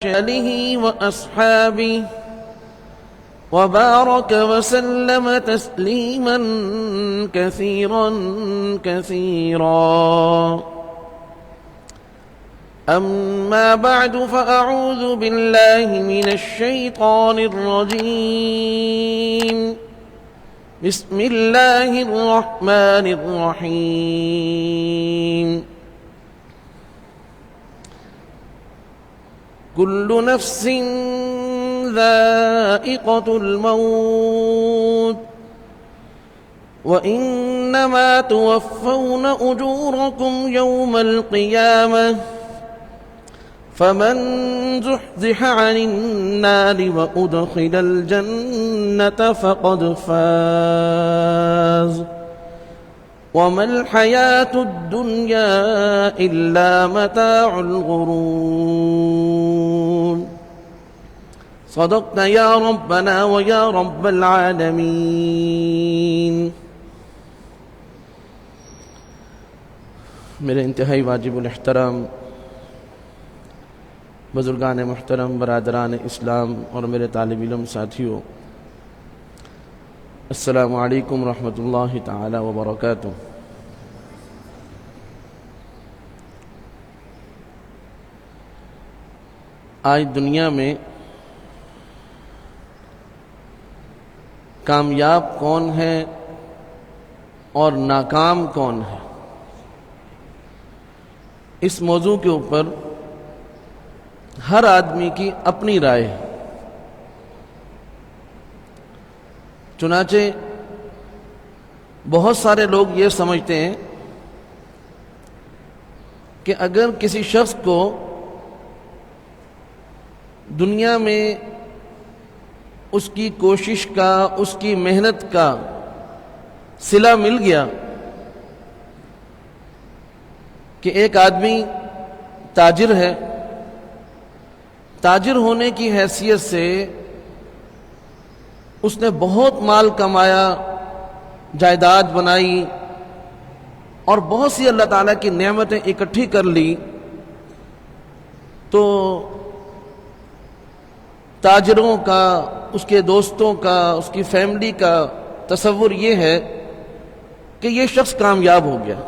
آله وأصحابه وبارك وسلم تسليما كثيرا كثيرا. أما بعد فأعوذ بالله من الشيطان الرجيم. بسم الله الرحمن الرحيم. كل نفس ذائقة الموت وإنما توفون أجوركم يوم القيامة فمن زحزح عن النار وأدخل الجنة فقد فاز وما الحياة الدنيا إلا متاع الغرور. صدقت يا ربنا ويا رب العالمين. میرے انتہائی واجب الاحترام بزرگان محترم، برادران اسلام اور میرے طالب علم ساتھیوں، السلام علیکم ورحمۃ اللہ تعالی وبرکاتہ۔ آج دنیا میں کامیاب کون ہے اور ناکام کون ہے، اس موضوع کے اوپر ہر آدمی کی اپنی رائے ہے۔ چنانچہ بہت سارے لوگ یہ سمجھتے ہیں کہ اگر کسی شخص کو دنیا میں اس کی کوشش کا، اس کی محنت کا صلہ مل گیا کہ ایک آدمی تاجر ہے، تاجر ہونے کی حیثیت سے اس نے بہت مال کمایا، جائیداد بنائی اور بہت سی اللہ تعالیٰ کی نعمتیں اکٹھی کر لی، تو تاجروں کا، اس کے دوستوں کا، اس کی فیملی کا تصور یہ ہے کہ یہ شخص کامیاب ہو گیا۔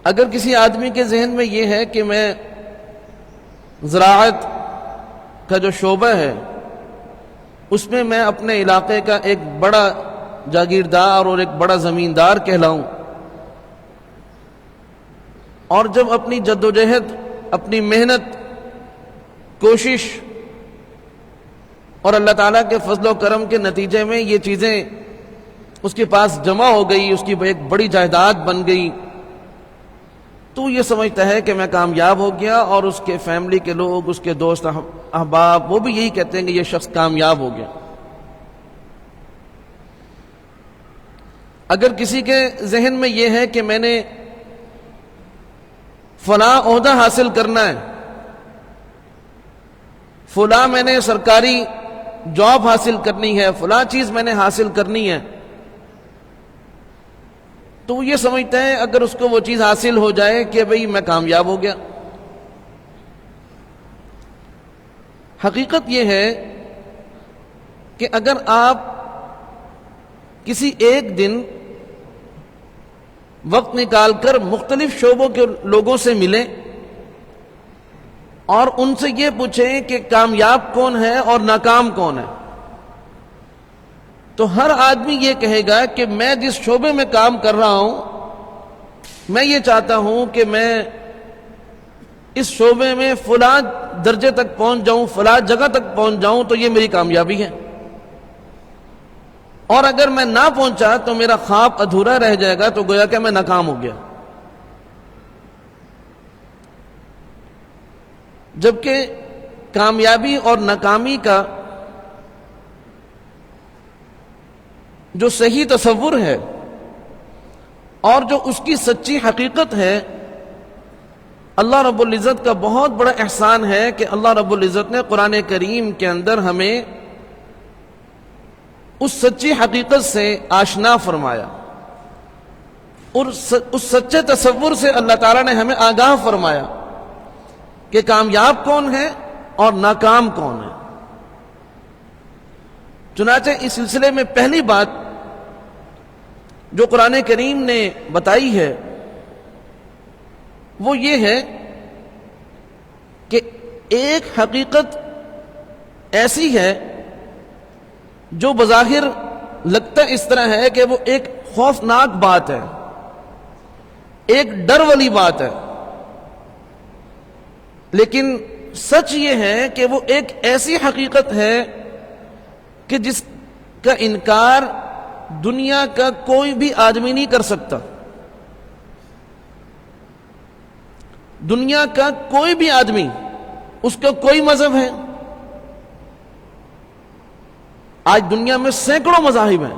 اگر کسی آدمی کے ذہن میں یہ ہے کہ میں زراعت کا جو شعبہ ہے اس میں میں اپنے علاقے کا ایک بڑا جاگیردار اور ایک بڑا زمیندار کہلاؤں، اور جب اپنی جدوجہد، اپنی محنت، کوشش اور اللہ تعالیٰ کے فضل و کرم کے نتیجے میں یہ چیزیں اس کے پاس جمع ہو گئی، اس کی ایک بڑی جائیداد بن گئی، تو یہ سمجھتا ہے کہ میں کامیاب ہو گیا، اور اس کے فیملی کے لوگ، اس کے دوست احباب، وہ بھی یہی کہتے ہیں کہ یہ شخص کامیاب ہو گیا۔ اگر کسی کے ذہن میں یہ ہے کہ میں نے فلاں عہدہ حاصل کرنا ہے، فلاں میں نے سرکاری جاب حاصل کرنی ہے، فلاں چیز میں نے حاصل کرنی ہے، تو وہ یہ سمجھتا ہے اگر اس کو وہ چیز حاصل ہو جائے کہ بھئی میں کامیاب ہو گیا۔ حقیقت یہ ہے کہ اگر آپ کسی ایک دن وقت نکال کر مختلف شعبوں کے لوگوں سے ملیں اور ان سے یہ پوچھیں کہ کامیاب کون ہے اور ناکام کون ہے، تو ہر آدمی یہ کہے گا کہ میں جس شعبے میں کام کر رہا ہوں، میں یہ چاہتا ہوں کہ میں اس شعبے میں فلاں درجے تک پہنچ جاؤں، فلاں جگہ تک پہنچ جاؤں، تو یہ میری کامیابی ہے، اور اگر میں نہ پہنچا تو میرا خواب ادھورا رہ جائے گا، تو گویا کہ میں ناکام ہو گیا۔ جبکہ کامیابی اور ناکامی کا جو صحیح تصور ہے اور جو اس کی سچی حقیقت ہے، اللہ رب العزت کا بہت بڑا احسان ہے کہ اللہ رب العزت نے قرآن کریم کے اندر ہمیں اس سچی حقیقت سے آشنا فرمایا، اور اس سچے تصور سے اللہ تعالیٰ نے ہمیں آگاہ فرمایا کہ کامیاب کون ہے اور ناکام کون ہے۔ چنانچہ اس سلسلے میں پہلی بات جو قرآن کریم نے بتائی ہے وہ یہ ہے کہ ایک حقیقت ایسی ہے جو بظاہر لگتا اس طرح ہے کہ وہ ایک خوفناک بات ہے، ایک ڈر والی بات ہے، لیکن سچ یہ ہے کہ وہ ایک ایسی حقیقت ہے کہ جس کا انکار دنیا کا کوئی بھی آدمی نہیں کر سکتا۔ دنیا کا کوئی بھی آدمی، اس کا کوئی مذہب ہے، آج دنیا میں سینکڑوں مذاہب ہیں،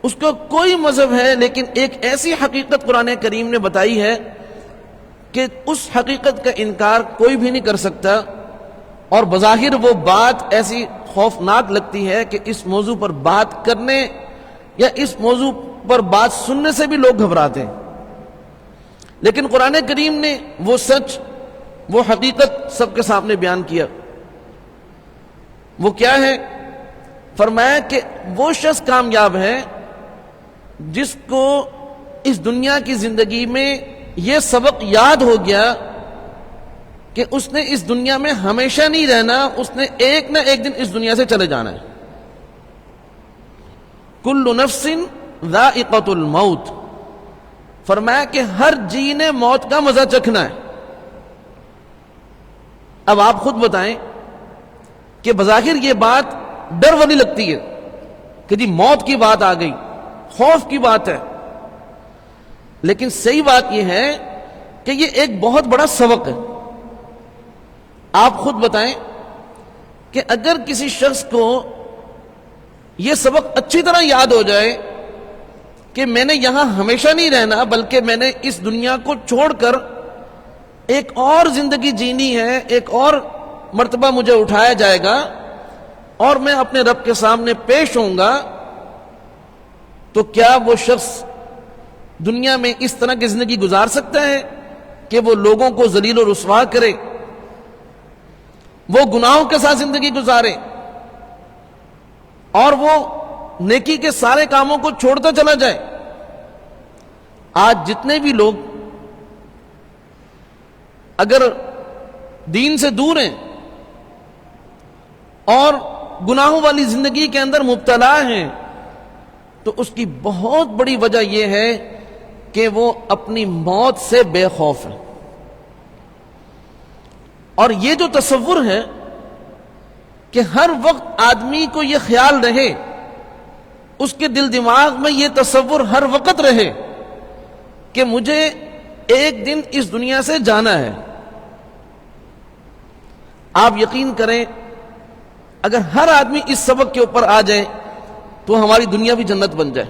اس کا کوئی مذہب ہے، لیکن ایک ایسی حقیقت قرآن کریم نے بتائی ہے کہ اس حقیقت کا انکار کوئی بھی نہیں کر سکتا، اور بظاہر وہ بات ایسی خوفناک لگتی ہے کہ اس موضوع پر بات کرنے یا اس موضوع پر بات سننے سے بھی لوگ گھبراتے ہیں، لیکن قرآن کریم نے وہ سچ، وہ حقیقت سب کے سامنے بیان کیا۔ وہ کیا ہے؟ فرمایا کہ وہ شخص کامیاب ہے جس کو اس دنیا کی زندگی میں یہ سبق یاد ہو گیا کہ اس نے اس دنیا میں ہمیشہ نہیں رہنا، اس نے ایک نہ ایک دن اس دنیا سے چلے جانا ہے۔ کل نفس ذائقۃ الموت، فرمایا کہ ہر جی نے موت کا مزہ چکھنا ہے۔ اب آپ خود بتائیں کہ بظاہر یہ بات ڈر والی لگتی ہے کہ جی موت کی بات آ گئی، خوف کی بات ہے، لیکن صحیح بات یہ ہے کہ یہ ایک بہت بڑا سبق ہے۔ آپ خود بتائیں کہ اگر کسی شخص کو یہ سبق اچھی طرح یاد ہو جائے کہ میں نے یہاں ہمیشہ نہیں رہنا، بلکہ میں نے اس دنیا کو چھوڑ کر ایک اور زندگی جینی ہے، ایک اور مرتبہ مجھے اٹھایا جائے گا اور میں اپنے رب کے سامنے پیش ہوں گا، تو کیا وہ شخص دنیا میں اس طرح کی زندگی گزار سکتا ہے کہ وہ لوگوں کو ذلیل و رسوا کرے، وہ گناہوں کے ساتھ زندگی گزارے اور وہ نیکی کے سارے کاموں کو چھوڑتا چلا جائے؟ آج جتنے بھی لوگ اگر دین سے دور ہیں اور گناہوں والی زندگی کے اندر مبتلا ہیں، تو اس کی بہت بڑی وجہ یہ ہے کہ وہ اپنی موت سے بے خوف ہیں۔ اور یہ جو تصور ہے کہ ہر وقت آدمی کو یہ خیال رہے، اس کے دل دماغ میں یہ تصور ہر وقت رہے کہ مجھے ایک دن اس دنیا سے جانا ہے، آپ یقین کریں اگر ہر آدمی اس سبق کے اوپر آ جائے تو ہماری دنیا بھی جنت بن جائے۔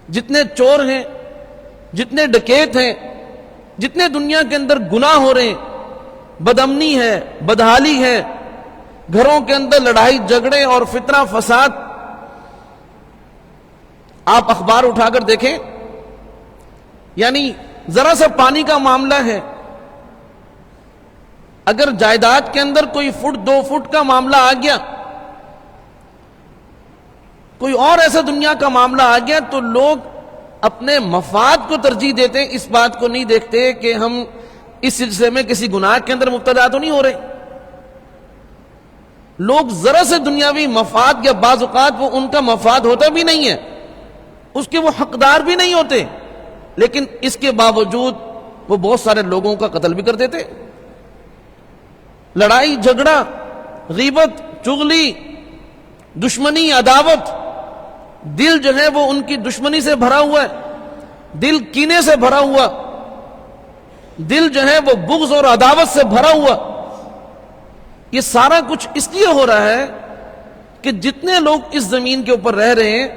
جتنے چور ہیں، جتنے ڈکیت ہیں، جتنے دنیا کے اندر گناہ ہو رہے ہیں، بدامنی ہے، بدحالی ہے، گھروں کے اندر لڑائی جھگڑے اور فتنہ فساد، آپ اخبار اٹھا کر دیکھیں، یعنی ذرا سا پانی کا معاملہ ہے، اگر جائیداد کے اندر کوئی فٹ 2 فٹ کا معاملہ آ گیا، کوئی اور ایسا دنیا کا معاملہ آ گیا، تو لوگ اپنے مفاد کو ترجیح دیتے ہیں، اس بات کو نہیں دیکھتے کہ ہم اس سلسلے میں کسی گناہ کے اندر مبتلا تو نہیں ہو رہے۔ لوگ ذرا سے دنیاوی مفاد یا بعض اوقات وہ ان کا مفاد ہوتا بھی نہیں ہے، اس کے وہ حقدار بھی نہیں ہوتے، لیکن اس کے باوجود وہ بہت سارے لوگوں کا قتل بھی کر دیتے۔ لڑائی جھگڑا، غیبت، چغلی، دشمنی، عداوت، دل جو ہے وہ ان کی دشمنی سے بھرا ہوا ہے، دل کینے سے بھرا ہوا، دل جو ہے وہ بغض اور عداوت سے بھرا ہوا۔ یہ سارا کچھ اس لیے ہو رہا ہے کہ جتنے لوگ اس زمین کے اوپر رہ رہے ہیں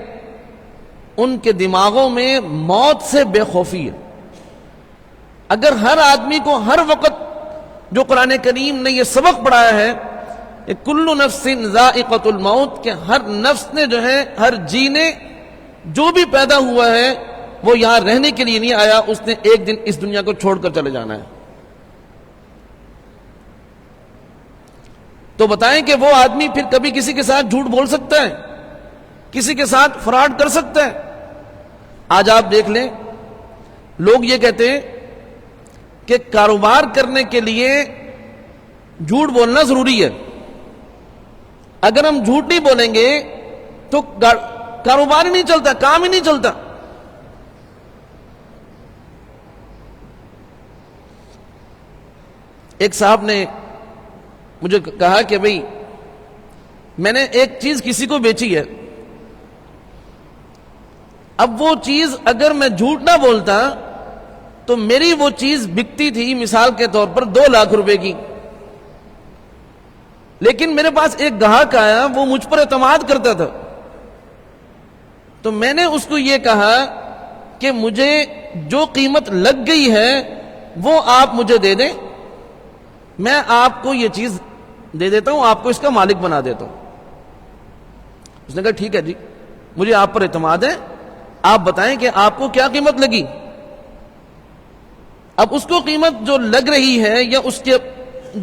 ان کے دماغوں میں موت سے بے خوفی ہے۔ اگر ہر آدمی کو ہر وقت جو قرآن کریم نے یہ سبق پڑھایا ہے کہ کل نفس ذائقۃ الموت، کہ ہر نفس نے جو ہے، ہر جی نے جو بھی پیدا ہوا ہے وہ یہاں رہنے کے لیے نہیں آیا، اس نے ایک دن اس دنیا کو چھوڑ کر چلے جانا ہے۔ تو بتائیں کہ وہ آدمی پھر کبھی کسی کے ساتھ جھوٹ بول سکتا ہے، کسی کے ساتھ فراڈ کر سکتا ہے؟ آج آپ دیکھ لیں، لوگ یہ کہتے ہیں کہ کاروبار کرنے کے لیے جھوٹ بولنا ضروری ہے، اگر ہم جھوٹ نہیں بولیں گے تو کاروبار ہی نہیں چلتا، کام ہی نہیں چلتا۔ ایک صاحب نے مجھے کہا کہ بھئی میں نے ایک چیز کسی کو بیچی ہے، اب وہ چیز اگر میں جھوٹ نہ بولتا تو میری وہ چیز بکتی تھی مثال کے طور پر 2 لاکھ روپے کی، لیکن میرے پاس ایک گاہک آیا، وہ مجھ پر اعتماد کرتا تھا، تو میں نے اس کو یہ کہا کہ مجھے جو قیمت لگ گئی ہے وہ آپ مجھے دے دیں، میں آپ کو یہ چیز دے دیتا ہوں، آپ کو اس کا مالک بنا دیتا ہوں۔ اس نے کہا ٹھیک ہے جی، مجھے آپ پر اعتماد ہے، آپ بتائیں کہ آپ کو کیا قیمت لگی۔ اب اس کو قیمت جو لگ رہی ہے یا اس کے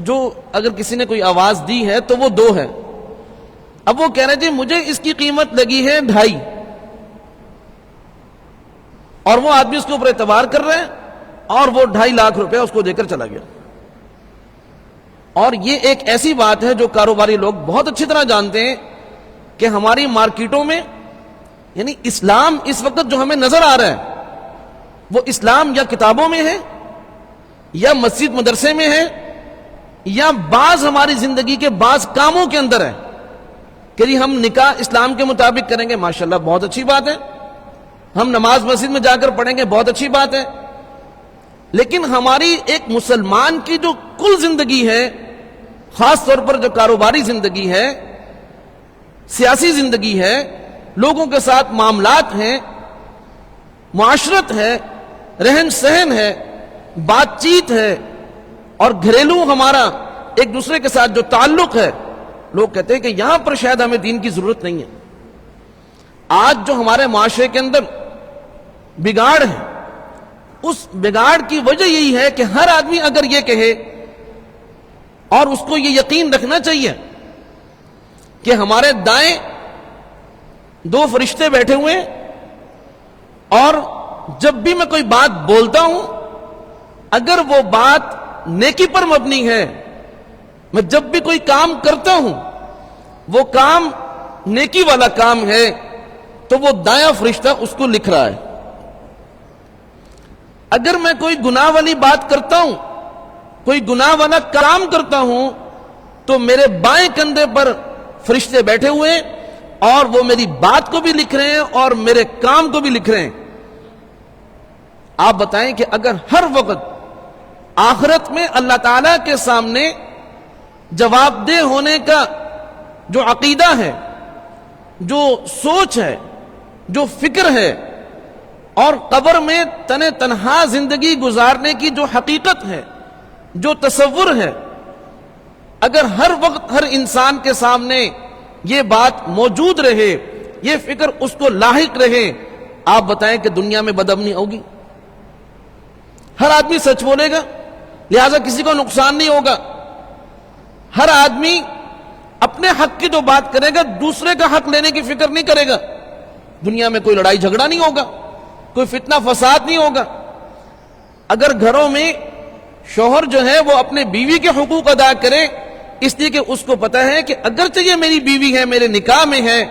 جو اگر کسی نے کوئی آواز دی ہے تو وہ 2 ہے، اب وہ کہہ رہے جی مجھے اس کی قیمت لگی ہے 2.5، اور وہ آدمی اس کے اوپر اعتبار کر رہے ہیں اور وہ 2.5 لاکھ روپے اس کو دے کر چلا گیا۔ اور یہ ایک ایسی بات ہے جو کاروباری لوگ بہت اچھی طرح جانتے ہیں کہ ہماری مارکیٹوں میں یعنی اسلام اس وقت جو ہمیں نظر آ رہا ہے وہ اسلام یا کتابوں میں ہے یا مسجد مدرسے میں ہے یا بعض ہماری زندگی کے بعض کاموں کے اندر ہے کہ جی ہم نکاح اسلام کے مطابق کریں گے، ماشاءاللہ بہت اچھی بات ہے، ہم نماز مسجد میں جا کر پڑھیں گے، بہت اچھی بات ہے، لیکن ہماری ایک مسلمان کی جو کل زندگی ہے، خاص طور پر جو کاروباری زندگی ہے، سیاسی زندگی ہے، لوگوں کے ساتھ معاملات ہیں، معاشرت ہے، رہن سہن ہے، بات چیت ہے، اور گھریلو ہمارا ایک دوسرے کے ساتھ جو تعلق ہے، لوگ کہتے ہیں کہ یہاں پر شاید ہمیں دین کی ضرورت نہیں ہے۔ آج جو ہمارے معاشرے کے اندر بگاڑ ہے، اس بگاڑ کی وجہ یہی ہے کہ ہر آدمی اگر یہ کہے، اور اس کو یہ یقین رکھنا چاہیے کہ ہمارے دائیں 2 فرشتے بیٹھے ہوئے ہیں، اور جب بھی میں کوئی بات بولتا ہوں اگر وہ بات نیکی پر مبنی ہے، میں جب بھی کوئی کام کرتا ہوں وہ کام نیکی والا کام ہے، تو وہ دایاں فرشتہ اس کو لکھ رہا ہے۔ اگر میں کوئی گناہ والی بات کرتا ہوں، کوئی گناہ والا کام کرتا ہوں، تو میرے بائیں کندھے پر فرشتے بیٹھے ہوئے ہیں اور وہ میری بات کو بھی لکھ رہے ہیں اور میرے کام کو بھی لکھ رہے ہیں۔ آپ بتائیں کہ اگر ہر وقت آخرت میں اللہ تعالیٰ کے سامنے جواب دہ ہونے کا جو عقیدہ ہے، جو سوچ ہے، جو فکر ہے، اور قبر میں تنہا زندگی گزارنے کی جو حقیقت ہے، جو تصور ہے، اگر ہر وقت ہر انسان کے سامنے یہ بات موجود رہے، یہ فکر اس کو لاحق رہے، آپ بتائیں کہ دنیا میں بدامنی ہوگی؟ ہر آدمی سچ بولے گا، لہذا کسی کو نقصان نہیں ہوگا، ہر آدمی اپنے حق کی جو بات کرے گا دوسرے کا حق لینے کی فکر نہیں کرے گا، دنیا میں کوئی لڑائی جھگڑا نہیں ہوگا، کوئی فتنہ فساد نہیں ہوگا۔ اگر گھروں میں شوہر جو ہے وہ اپنے بیوی کے حقوق ادا کرے، اس لیے کہ اس کو پتا ہے کہ اگرچہ یہ میری بیوی ہے، میرے نکاح میں ہے،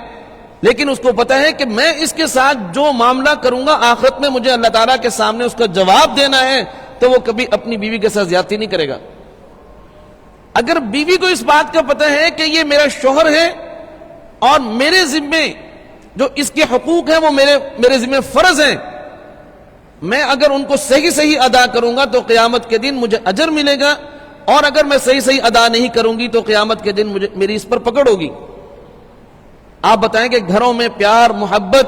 لیکن اس کو پتا ہے کہ میں اس کے ساتھ جو معاملہ کروں گا آخرت میں مجھے اللہ تعالیٰ کے سامنے اس کا جواب دینا ہے، تو وہ کبھی اپنی بیوی کے ساتھ زیادتی نہیں کرے گا۔ اگر بیوی کو اس بات کا پتہ ہے کہ یہ میرا شوہر ہے اور میرے ذمے جو اس کے حقوق ہیں وہ میرے ذمے فرض ہیں، میں اگر ان کو صحیح ادا کروں گا تو قیامت کے دن مجھے اجر ملے گا، اور اگر میں صحیح ادا نہیں کروں گی تو قیامت کے دن میری اس پر پکڑ ہوگی۔ آپ بتائیں کہ گھروں میں پیار، محبت،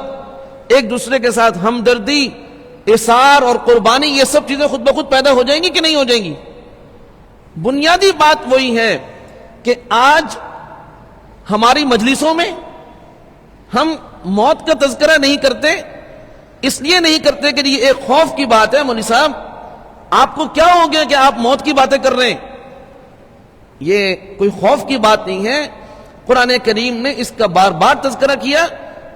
ایک دوسرے کے ساتھ ہمدردی، اثار اور قربانی، یہ سب چیزیں خود بخود پیدا ہو جائیں گی کہ نہیں ہو جائیں گی؟ بنیادی بات وہی ہے کہ آج ہماری مجلسوں میں ہم موت کا تذکرہ نہیں کرتے، اس لیے نہیں کرتے کہ یہ ایک خوف کی بات ہے۔ مولوی صاحب آپ کو کیا ہو گیا کہ آپ موت کی باتیں کر رہے ہیں؟ یہ کوئی خوف کی بات نہیں ہے۔ قرآن کریم نے اس کا بار بار تذکرہ کیا۔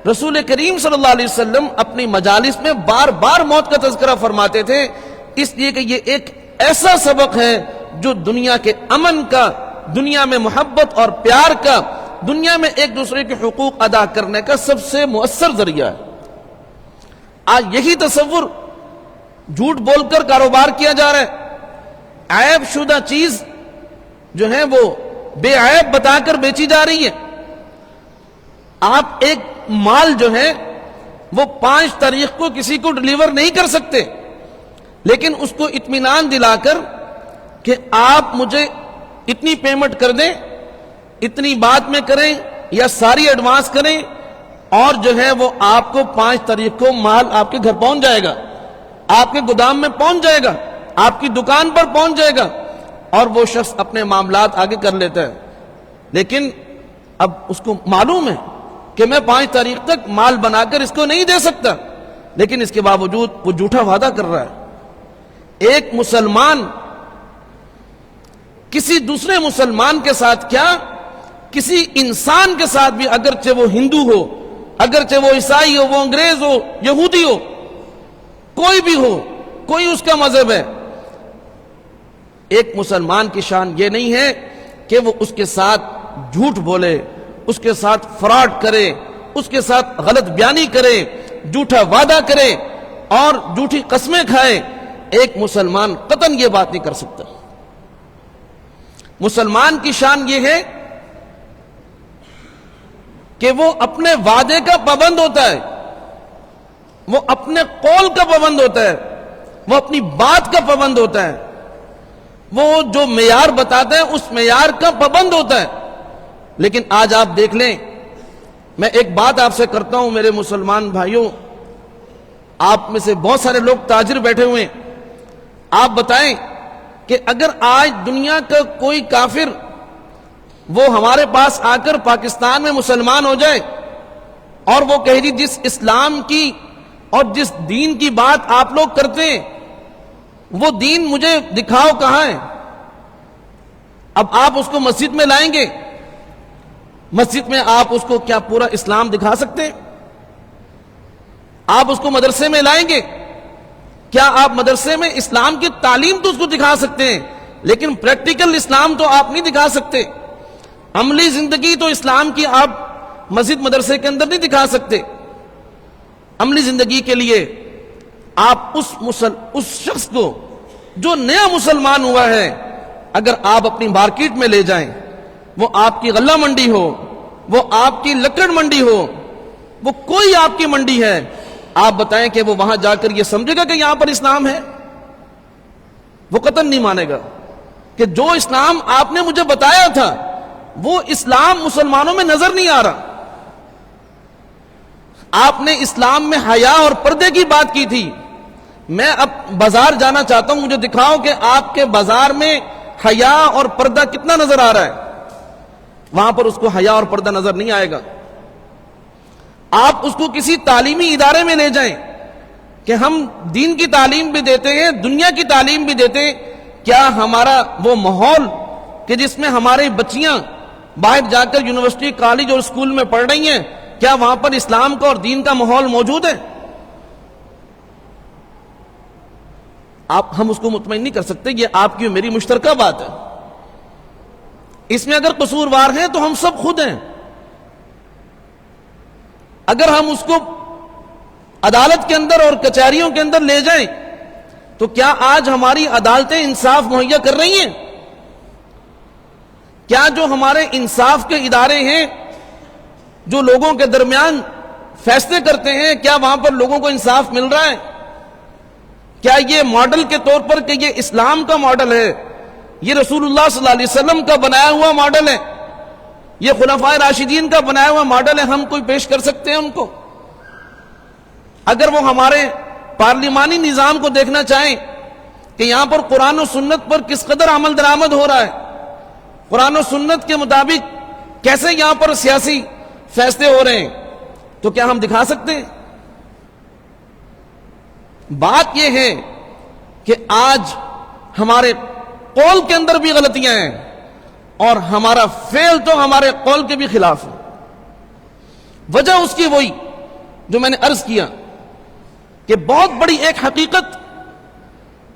رسول کریم صلی اللہ علیہ وسلم اپنی مجالس میں بار بار موت کا تذکرہ فرماتے تھے، اس لیے کہ یہ ایک ایسا سبق ہے جو دنیا کے امن کا، دنیا میں محبت اور پیار کا، دنیا میں ایک دوسرے کے حقوق ادا کرنے کا سب سے مؤثر ذریعہ ہے۔ آج یہی تصور جھوٹ بول کر کاروبار کیا جا رہا ہے، عیب شدہ چیز جو ہے وہ بے عیب بتا کر بیچی جا رہی ہے۔ آپ ایک مال جو ہے وہ 5 تاریخ کو کسی کو ڈیلیور نہیں کر سکتے، لیکن اس کو اطمینان دلا کر کہ آپ مجھے اتنی پیمنٹ کر دیں، اتنی بعد میں کریں یا ساری ایڈوانس کریں، اور جو ہے وہ آپ کو 5 تاریخ کو مال آپ کے گھر پہنچ جائے گا، آپ کے گودام میں پہنچ جائے گا، آپ کی دکان پر پہنچ جائے گا، اور وہ شخص اپنے معاملات آگے کر لیتا ہے۔ لیکن اب اس کو معلوم ہے کہ میں 5 تاریخ تک مال بنا کر اس کو نہیں دے سکتا، لیکن اس کے باوجود وہ جھوٹا وعدہ کر رہا ہے۔ ایک مسلمان کسی دوسرے مسلمان کے ساتھ کیا، کسی انسان کے ساتھ بھی، اگرچہ وہ ہندو ہو، اگرچہ وہ عیسائی ہو، وہ انگریز ہو، یہودی ہو، کوئی بھی ہو، کوئی اس کا مذہب ہے، ایک مسلمان کی شان یہ نہیں ہے کہ وہ اس کے ساتھ جھوٹ بولے، اس کے ساتھ فراڈ کرے، اس کے ساتھ غلط بیانی کرے، جھوٹا وعدہ کرے اور جھوٹی قسمیں کھائے۔ ایک مسلمان قطعاً یہ بات نہیں کر سکتا۔ مسلمان کی شان یہ ہے کہ وہ اپنے وعدے کا پابند ہوتا ہے، وہ اپنے قول کا پابند ہوتا ہے، وہ اپنی بات کا پابند ہوتا ہے، وہ جو معیار بتاتا ہے اس معیار کا پابند ہوتا ہے۔ لیکن آج آپ دیکھ لیں، میں ایک بات آپ سے کرتا ہوں میرے مسلمان بھائیوں، آپ میں سے بہت سارے لوگ تاجر بیٹھے ہوئے ہیں، آپ بتائیں کہ اگر آج دنیا کا کوئی کافر وہ ہمارے پاس آ کر پاکستان میں مسلمان ہو جائے اور وہ کہے جی جس اسلام کی اور جس دین کی بات آپ لوگ کرتے ہیں وہ دین مجھے دکھاؤ کہاں ہے، اب آپ اس کو مسجد میں لائیں گے، مسجد میں آپ اس کو کیا پورا اسلام دکھا سکتے ہیں؟ آپ اس کو مدرسے میں لائیں گے، کیا آپ مدرسے میں اسلام کی تعلیم تو اس کو دکھا سکتے ہیں، لیکن پریکٹیکل اسلام تو آپ نہیں دکھا سکتے، عملی زندگی تو اسلام کی آپ مسجد مدرسے کے اندر نہیں دکھا سکتے۔ عملی زندگی کے لیے آپ اس شخص کو جو نیا مسلمان ہوا ہے اگر آپ اپنی مارکیٹ میں لے جائیں، وہ آپ کی غلہ منڈی ہو، وہ آپ کی لکڑ منڈی ہو، وہ کوئی آپ کی منڈی ہے، آپ بتائیں کہ وہ وہاں جا کر یہ سمجھے گا کہ یہاں پر اسلام ہے؟ وہ قطعاً نہیں مانے گا کہ جو اسلام آپ نے مجھے بتایا تھا وہ اسلام مسلمانوں میں نظر نہیں آ رہا۔ آپ نے اسلام میں حیا اور پردے کی بات کی تھی، میں اب بازار جانا چاہتا ہوں، مجھے دکھاؤ کہ آپ کے بازار میں حیا اور پردہ کتنا نظر آ رہا ہے، وہاں پر اس کو حیا اور پردہ نظر نہیں آئے گا۔ آپ اس کو کسی تعلیمی ادارے میں لے جائیں کہ ہم دین کی تعلیم بھی دیتے ہیں، دنیا کی تعلیم بھی دیتے ہیں، کیا ہمارا وہ ماحول کہ جس میں ہماری بچیاں باہر جا کر یونیورسٹی، کالج اور اسکول میں پڑھ رہی ہیں، کیا وہاں پر اسلام کا اور دین کا ماحول موجود ہے؟ ہم اس کو مطمئن نہیں کر سکتے، یہ آپ کی میری مشترکہ بات ہے۔ اس میں اگر قصوروار ہیں تو ہم سب خود ہیں۔ اگر ہم اس کو عدالت کے اندر اور کچہریوں کے اندر لے جائیں تو کیا آج ہماری عدالتیں انصاف مہیا کر رہی ہیں؟ کیا جو ہمارے انصاف کے ادارے ہیں جو لوگوں کے درمیان فیصلے کرتے ہیں، کیا وہاں پر لوگوں کو انصاف مل رہا ہے؟ کیا یہ ماڈل کے طور پر کہ یہ اسلام کا ماڈل ہے، یہ رسول اللہ صلی اللہ علیہ وسلم کا بنایا ہوا ماڈل ہے، یہ خلفائے راشدین کا بنایا ہوا ماڈل ہے، ہم کوئی پیش کر سکتے ہیں ان کو؟ اگر وہ ہمارے پارلیمانی نظام کو دیکھنا چاہیں کہ یہاں پر قرآن و سنت پر کس قدر عمل درآمد ہو رہا ہے، قرآن و سنت کے مطابق کیسے یہاں پر سیاسی فیصلے ہو رہے ہیں، تو کیا ہم دکھا سکتے ہیں؟ بات یہ ہے کہ آج ہمارے قول کے اندر بھی غلطیاں ہیں اور ہمارا فعل تو ہمارے قول کے بھی خلاف ہے. وجہ اس کی وہی جو میں نے عرض کیا کہ بہت بڑی ایک حقیقت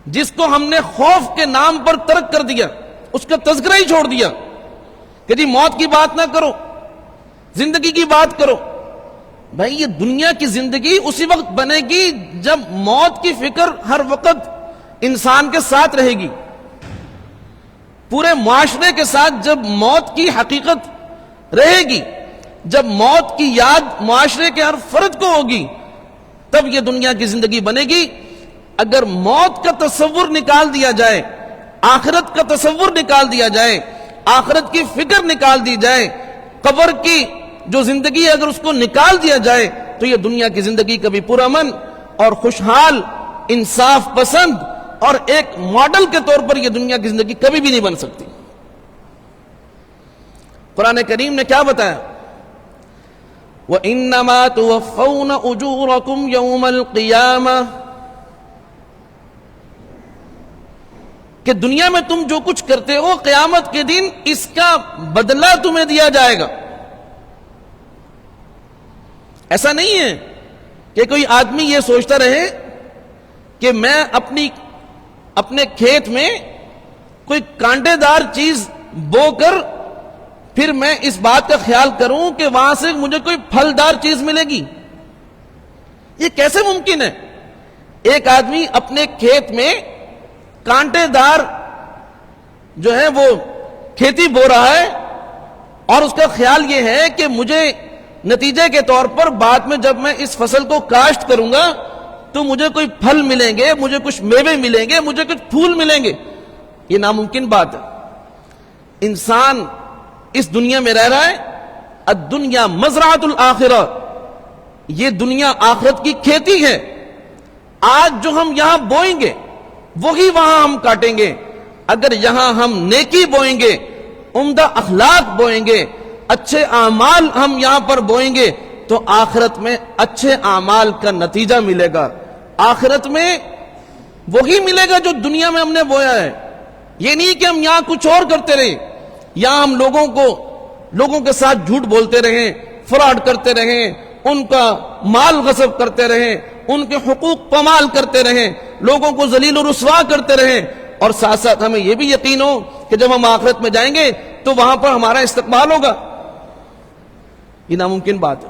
جس کو ہم نے خوف کے نام پر ترک کر دیا, اس کا تذکرہ ہی چھوڑ دیا کہ جی موت کی بات نہ کرو, زندگی کی بات کرو. بھائی یہ دنیا کی زندگی اسی وقت بنے گی جب موت کی فکر ہر وقت انسان کے ساتھ رہے گی, پورے معاشرے کے ساتھ جب موت کی حقیقت رہے گی, جب موت کی یاد معاشرے کے ہر فرد کو ہوگی, تب یہ دنیا کی زندگی بنے گی. اگر موت کا تصور نکال دیا جائے, آخرت کا تصور نکال دیا جائے, آخرت کی فکر نکال دی جائے, قبر کی جو زندگی ہے اگر اس کو نکال دیا جائے, تو یہ دنیا کی زندگی کبھی پرامن اور خوشحال, انصاف پسند اور ایک ماڈل کے طور پر یہ دنیا کی زندگی کبھی بھی نہیں بن سکتی. قرآن کریم نے کیا بتایا؟ وَإِنَّمَا تُوَفَّوْنَ أُجُورَكُمْ يَوْمَ الْقِيَامَةِ, کہ دنیا میں تم جو کچھ کرتے ہو قیامت کے دن اس کا بدلہ تمہیں دیا جائے گا. ایسا نہیں ہے کہ کوئی آدمی یہ سوچتا رہے کہ میں اپنے کھیت میں کوئی کانٹے دار چیز بو کر پھر میں اس بات کا خیال کروں کہ وہاں سے مجھے کوئی پھلدار چیز ملے گی. یہ کیسے ممکن ہے؟ ایک آدمی اپنے کھیت میں کانٹے دار جو ہے وہ کھیتی بو رہا ہے اور اس کا خیال یہ ہے کہ مجھے نتیجے کے طور پر بعد میں جب میں اس فصل کو کاشت کروں گا تو مجھے کوئی پھل ملیں گے, مجھے کچھ میوے ملیں گے, مجھے کچھ پھول ملیں گے. یہ ناممکن بات ہے. انسان اس دنیا میں رہ رہا ہے, الدنیا مزرعۃ الآخرہ, یہ دنیا آخرت کی کھیتی ہے. آج جو ہم یہاں بوئیں گے وہی وہاں ہم کاٹیں گے. اگر یہاں ہم نیکی بوئیں گے, عمدہ اخلاق بوئیں گے, اچھے اعمال ہم یہاں پر بوئیں گے, تو آخرت میں اچھے اعمال کا نتیجہ ملے گا. آخرت میں وہی ملے گا جو دنیا میں ہم نے بویا ہے. یہ نہیں کہ ہم یہاں کچھ اور کرتے رہیں, یہاں ہم لوگوں کے ساتھ جھوٹ بولتے رہیں, فراڈ کرتے رہیں, ان کا مال غصب کرتے رہیں, ان کے حقوق پامال کرتے رہیں, لوگوں کو ذلیل و رسوا کرتے رہیں, اور ساتھ ساتھ ہمیں یہ بھی یقین ہو کہ جب ہم آخرت میں جائیں گے تو وہاں پر ہمارا استقبال ہوگا. یہ ناممکن بات ہے,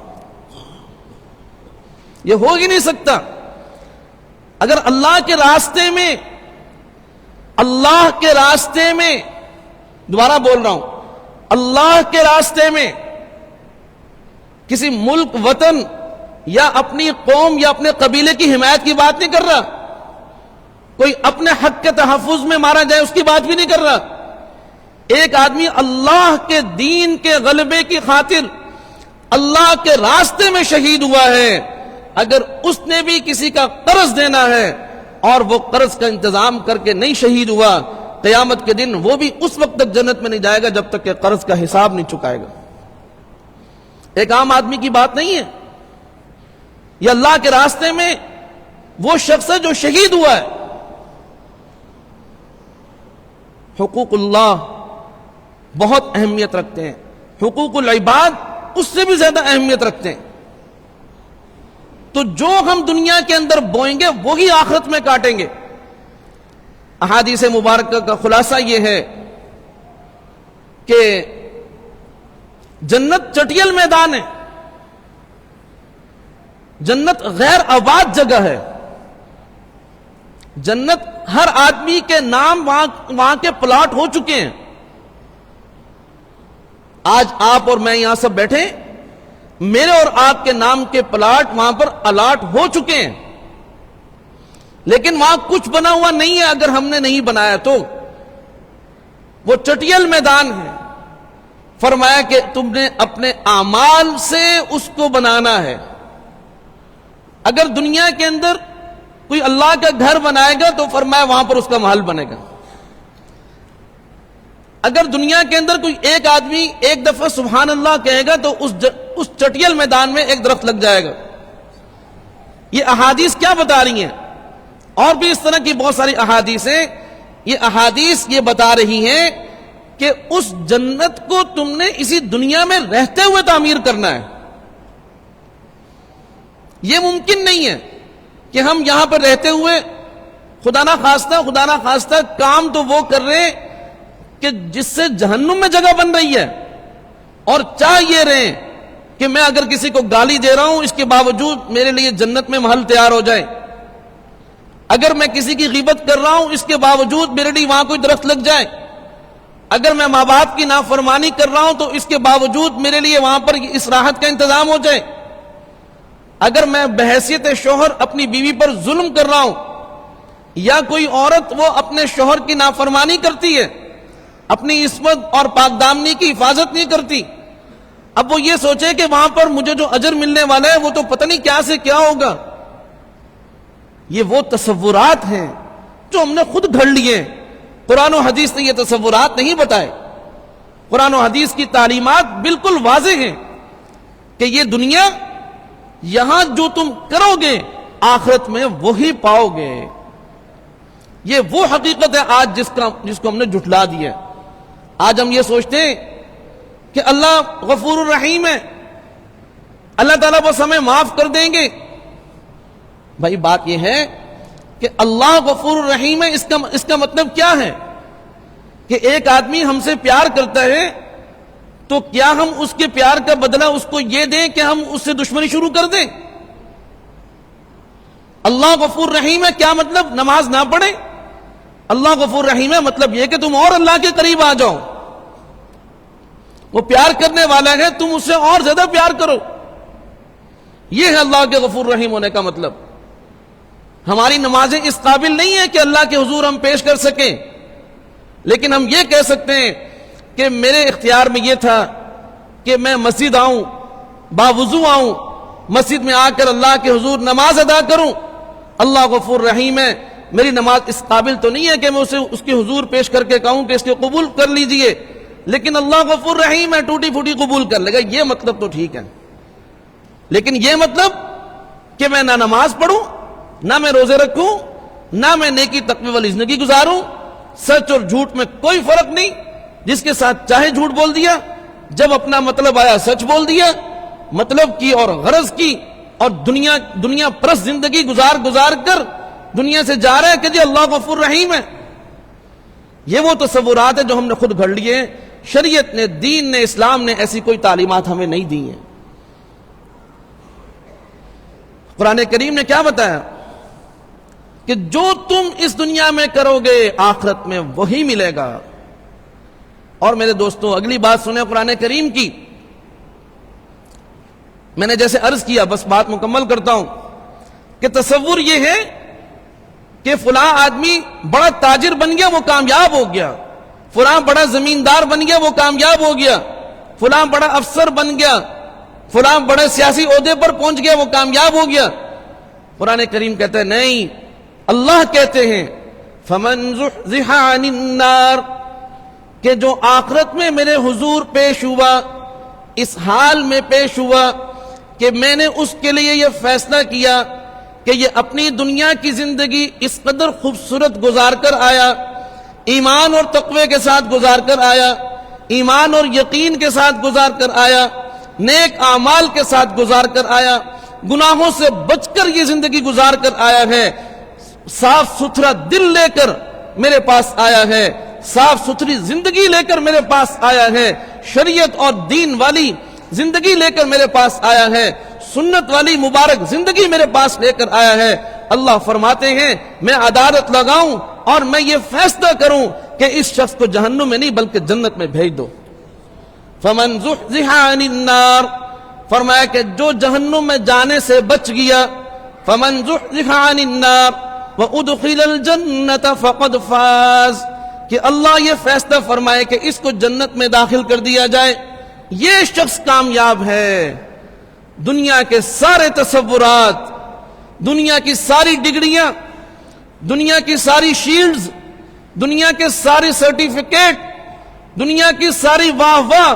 یہ ہو ہی نہیں سکتا. اگر اللہ کے راستے میں دوبارہ بول رہا ہوں, اللہ کے راستے میں کسی ملک, وطن یا اپنی قوم یا اپنے قبیلے کی حمایت کی بات نہیں کر رہا, کوئی اپنے حق کے تحفظ میں مارا جائے اس کی بات بھی نہیں کر رہا. ایک آدمی اللہ کے دین کے غلبے کی خاطر اللہ کے راستے میں شہید ہوا ہے, اگر اس نے بھی کسی کا قرض دینا ہے اور وہ قرض کا انتظام کر کے نہیں شہید ہوا, قیامت کے دن وہ بھی اس وقت تک جنت میں نہیں جائے گا جب تک کہ قرض کا حساب نہیں چکائے گا. ایک عام آدمی کی بات نہیں ہے. یہ اللہ کے راستے میں وہ شخص ہے جو شہید ہوا ہے. حقوق اللہ بہت اہمیت رکھتے ہیں, حقوق العباد اس سے بھی زیادہ اہمیت رکھتے ہیں. تو جو ہم دنیا کے اندر بوئیں گے وہی آخرت میں کاٹیں گے. احادیث مبارکہ کا خلاصہ یہ ہے کہ جنت چٹیل میدان ہے, جنت غیر آباد جگہ ہے. جنت ہر آدمی کے نام وہاں کے پلاٹ ہو چکے ہیں. آج آپ اور میں یہاں سب بیٹھے, میرے اور آپ کے نام کے پلاٹ وہاں پر الاٹ ہو چکے ہیں, لیکن وہاں کچھ بنا ہوا نہیں ہے. اگر ہم نے نہیں بنایا تو وہ چٹیل میدان ہے. فرمایا کہ تم نے اپنے اعمال سے اس کو بنانا ہے. اگر دنیا کے اندر کوئی اللہ کا گھر بنائے گا تو فرمایا وہاں پر اس کا محل بنے گا. اگر دنیا کے اندر کوئی ایک آدمی ایک دفعہ سبحان اللہ کہے گا تو اس چٹیل میدان میں ایک درخت لگ جائے گا. یہ احادیث کیا بتا رہی ہیں اور بھی اس طرح کی بہت ساری احادیث ہیں. یہ احادیث یہ بتا رہی ہیں کہ اس جنت کو تم نے اسی دنیا میں رہتے ہوئے تعمیر کرنا ہے. یہ ممکن نہیں ہے کہ ہم یہاں پر رہتے ہوئے خدا نہ خواستہ کام تو وہ کر رہے ہیں کہ جس سے جہنم میں جگہ بن رہی ہے، اور چاہ یہ رہے ہیں کہ میں اگر کسی کو گالی دے رہا ہوں اس کے باوجود میرے لیے جنت میں محل تیار ہو جائے، اگر میں کسی کی غیبت کر رہا ہوں اس کے باوجود میرے لیے وہاں کوئی درخت لگ جائے، اگر میں ماں باپ کی نافرمانی کر رہا ہوں تو اس کے باوجود میرے لیے وہاں پر اس راحت کا انتظام ہو جائے، اگر میں بحیثیت شوہر اپنی بیوی پر ظلم کر رہا ہوں، یا کوئی عورت وہ اپنے شوہر کی نافرمانی کرتی ہے، اپنی عصمت اور پاک دامنی کی حفاظت نہیں کرتی، اب وہ یہ سوچے کہ وہاں پر مجھے جو اجر ملنے والا ہے وہ تو پتہ نہیں کیا سے کیا ہوگا. یہ وہ تصورات ہیں جو ہم نے خود گھڑ لیے. قرآن و حدیث نے یہ تصورات نہیں بتائے. قرآن و حدیث کی تعلیمات بالکل واضح ہیں کہ یہ دنیا یہاں جو تم کرو گے آخرت میں وہی پاؤ گے. یہ وہ حقیقت ہے آج جس کو ہم نے جھٹلا دیا. آج ہم یہ سوچتے ہیں کہ اللہ غفور الرحیم ہے، اللہ تعالیٰ بس ہمیں معاف کر دیں گے. بھائی بات یہ ہے کہ اللہ غفور الرحیم ہے، اس کا مطلب کیا ہے؟ کہ ایک آدمی ہم سے پیار کرتا ہے تو کیا ہم اس کے پیار کا بدلہ اس کو یہ دیں کہ ہم اس سے دشمنی شروع کر دیں؟ اللہ غفور رحیم ہے کیا مطلب نماز نہ پڑھیں؟ اللہ غفور رحیم ہے مطلب یہ کہ تم اور اللہ کے قریب آ جاؤ. وہ پیار کرنے والا ہے، تم اس سے اور زیادہ پیار کرو. یہ ہے اللہ کے غفور رحیم ہونے کا مطلب. ہماری نمازیں اس قابل نہیں ہیں کہ اللہ کے حضور ہم پیش کر سکیں، لیکن ہم یہ کہہ سکتے ہیں کہ میرے اختیار میں یہ تھا کہ میں مسجد آؤں، باوضو آؤں، مسجد میں آ کر اللہ کے حضور نماز ادا کروں. اللہ غفور رحیم ہے، میری نماز اس قابل تو نہیں ہے کہ میں اسے اس کے حضور پیش کر کے کہوں کہ اس کے قبول کر لیجئے، لیکن اللہ غفور رحیم ہے، ٹوٹی پھوٹی قبول کر لے گا. یہ مطلب تو ٹھیک ہے، لیکن یہ مطلب کہ میں نہ نماز پڑھوں، نہ میں روزے رکھوں، نہ میں نیکی تقوی والی زندگی گزاروں، سچ اور جھوٹ میں کوئی فرق نہیں، جس کے ساتھ چاہے جھوٹ بول دیا، جب اپنا مطلب آیا سچ بول دیا، مطلب کی اور غرض کی، اور دنیا پرست زندگی گزار کر دنیا سے جا رہا ہے کہ جی اللہ غفور رحیم ہے. یہ وہ تصورات ہیں جو ہم نے خود گھڑ لیے. شریعت نے، دین نے، اسلام نے ایسی کوئی تعلیمات ہمیں نہیں دی ہیں. قرآن کریم نے کیا بتایا کہ جو تم اس دنیا میں کرو گے آخرت میں وہی ملے گا. اور میرے دوستوں اگلی بات سنیں قرآن کریم کی. میں نے جیسے عرض کیا، بس بات مکمل کرتا ہوں کہ تصور یہ ہے کہ فلاں آدمی بڑا تاجر بن گیا وہ کامیاب ہو گیا، فلاں بڑا زمیندار بن گیا وہ کامیاب ہو گیا، فلاں بڑا افسر بن گیا، فلاں بڑے سیاسی عہدے پر پہنچ گیا وہ کامیاب ہو گیا. قرآن کریم کہتا ہے نہیں، اللہ کہتے ہیں فَمَنْ زُحْزِحَ عَنِ النَّارِ، کہ جو آخرت میں میرے حضور پیش ہوا، اس حال میں پیش ہوا کہ میں نے اس کے لیے یہ فیصلہ کیا کہ یہ اپنی دنیا کی زندگی اس قدر خوبصورت گزار کر آیا، ایمان اور تقوی کے ساتھ گزار کر آیا، ایمان اور یقین کے ساتھ گزار کر آیا، نیک اعمال کے ساتھ گزار کر آیا، گناہوں سے بچ کر یہ زندگی گزار کر آیا ہے، صاف ستھرا دل لے کر میرے پاس آیا ہے، صاف ستھری زندگی لے کر میرے پاس آیا ہے، شریعت اور دین والی زندگی لے کر میرے پاس آیا ہے، سنت والی مبارک زندگی میرے پاس لے کر آیا ہے. اللہ فرماتے ہیں میں عدالت لگاؤں اور میں یہ فیصلہ کروں کہ اس شخص کو جہنم میں نہیں بلکہ جنت میں بھیج دو. فَمَنْ زُحْزِحَ عَنِ النَّارِ، فرمایا کہ جو جہنم میں جانے سے بچ گیا، فَمَنْ زُحْزِحَ عَنِ النَّارِ وَأُدْخِلَ الْجَنَّةَ فَقَدْ فَازَ، کہ اللہ یہ فیصلہ فرمائے کہ اس کو جنت میں داخل کر دیا جائے، یہ شخص کامیاب ہے. دنیا کے سارے تصورات، دنیا کی ساری ڈگریاں، دنیا کی ساری شیلڈز، دنیا کے ساری سرٹیفکیٹ، دنیا کی ساری واہ واہ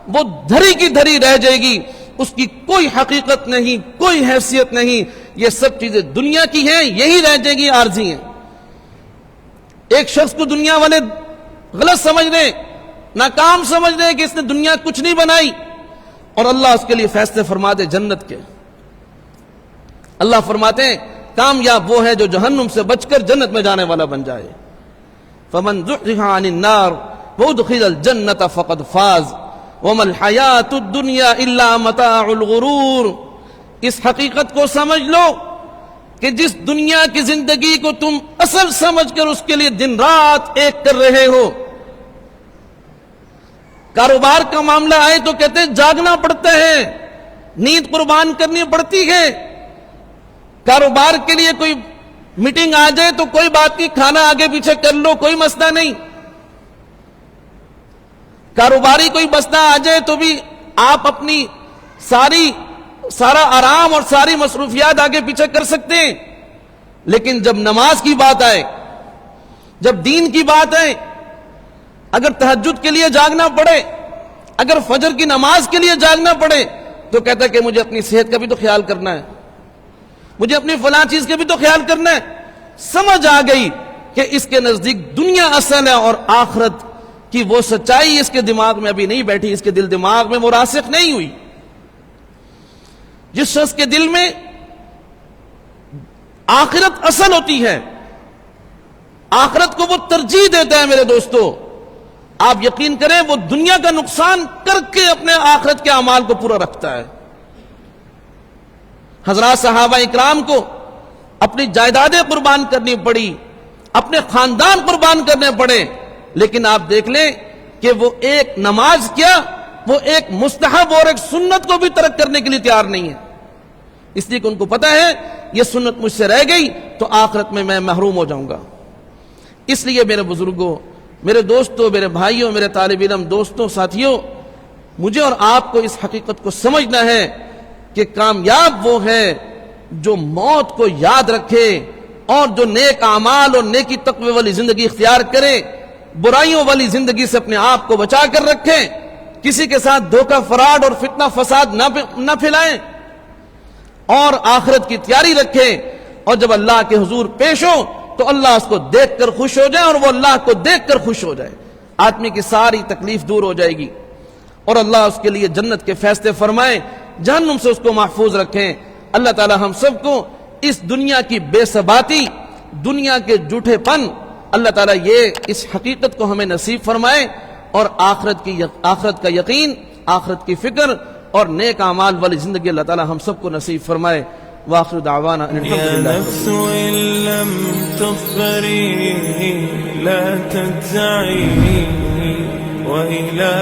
وہ دھری کی دھری رہ جائے گی، اس کی کوئی حقیقت نہیں، کوئی حیثیت نہیں. یہ سب چیزیں دنیا کی ہیں, یہی رہ جائیں گی, عارضی ہیں. ایک شخص کو دنیا والے غلط سمجھ رہے, ناکام سمجھ رہے کہ اس نے دنیا کچھ نہیں بنائی, اور اللہ اس کے لیے فیصلے فرما دے جنت کے. اللہ فرماتے ہیں کامیاب وہ ہے جو جہنم سے بچ کر جنت میں جانے والا بن جائے. فمن زحزح عن النار وادخل الجنة فقد فاز وما الحیات الدنیا الا متاع الغرور. اس حقیقت کو سمجھ لو کہ جس دنیا کی زندگی کو تم اصل سمجھ کر اس کے لیے دن رات ایک کر رہے ہو, کاروبار کا معاملہ آئے تو کہتے ہیں جاگنا پڑتا ہے, نیند قربان کرنی پڑتی ہے. کاروبار کے لیے کوئی میٹنگ آ جائے تو کوئی بات نہیں, کھانا آگے پیچھے کر لو, کوئی مسئلہ نہیں. کاروباری کوئی مسئلہ آ جائے تو بھی آپ اپنی سارا آرام اور ساری مصروفیات آگے پیچھے کر سکتے ہیں. لیکن جب نماز کی بات آئے, جب دین کی بات آئے, اگر تہجد کے لیے جاگنا پڑے, اگر فجر کی نماز کے لیے جاگنا پڑے, تو کہتا ہے کہ مجھے اپنی صحت کا بھی تو خیال کرنا ہے, مجھے اپنی فلاں چیز کا بھی تو خیال کرنا ہے. سمجھ آ گئی کہ اس کے نزدیک دنیا اصل ہے اور آخرت کی وہ سچائی اس کے دماغ میں ابھی نہیں بیٹھی, اس کے دل دماغ میں وہ راسخ نہیں ہوئی. جس شخص کے دل میں آخرت اصل ہوتی ہے, آخرت کو وہ ترجیح دیتا ہے, میرے دوستو آپ یقین کریں وہ دنیا کا نقصان کر کے اپنے آخرت کے اعمال کو پورا رکھتا ہے. حضرات صحابہ اکرام کو اپنی جائیدادیں قربان کرنی پڑی, اپنے خاندان قربان کرنے پڑے, لیکن آپ دیکھ لیں کہ وہ ایک نماز کیا, وہ ایک مستحب اور ایک سنت کو بھی ترک کرنے کے لیے تیار نہیں ہے. اس لیے کہ ان کو پتا ہے یہ سنت مجھ سے رہ گئی تو آخرت میں محروم ہو جاؤں گا. اس لیے میرے بزرگوں, میرے دوستوں, میرے بھائیوں, میرے طالب علم دوستوں, ساتھیوں, مجھے اور آپ کو اس حقیقت کو سمجھنا ہے کہ کامیاب وہ ہے جو موت کو یاد رکھے اور جو نیک اعمال اور نیکی تقوی والی زندگی اختیار کرے, برائیوں والی زندگی سے اپنے آپ کو بچا کر رکھے, کسی کے ساتھ دھوکہ فراڈ اور فتنہ فساد نہ پھیلائیں, اور آخرت کی تیاری رکھے, اور جب اللہ کے حضور پیش ہو تو اللہ اس کو دیکھ کر خوش ہو جائے اور وہ اللہ کو دیکھ کر خوش ہو جائے. آدمی کی ساری تکلیف دور ہو جائے گی اور اللہ اس کے لیے جنت کے فیصلے فرمائے, جہنم سے اس کو محفوظ رکھیں. اللہ تعالی ہم سب کو اس دنیا کی بے ثباتی, دنیا کے جھوٹے پن, اللہ تعالیٰ یہ اس حقیقت کو ہمیں نصیب فرمائے, اور آخرت کا یقین, آخرت کی فکر اور نیک اعمال والی زندگی اللہ تعالیٰ ہم سب کو نصیب فرمائے. وآخر دعوانا ان الحمد للہ. يا نفس إن لم تظفري لا تجزعي وإلى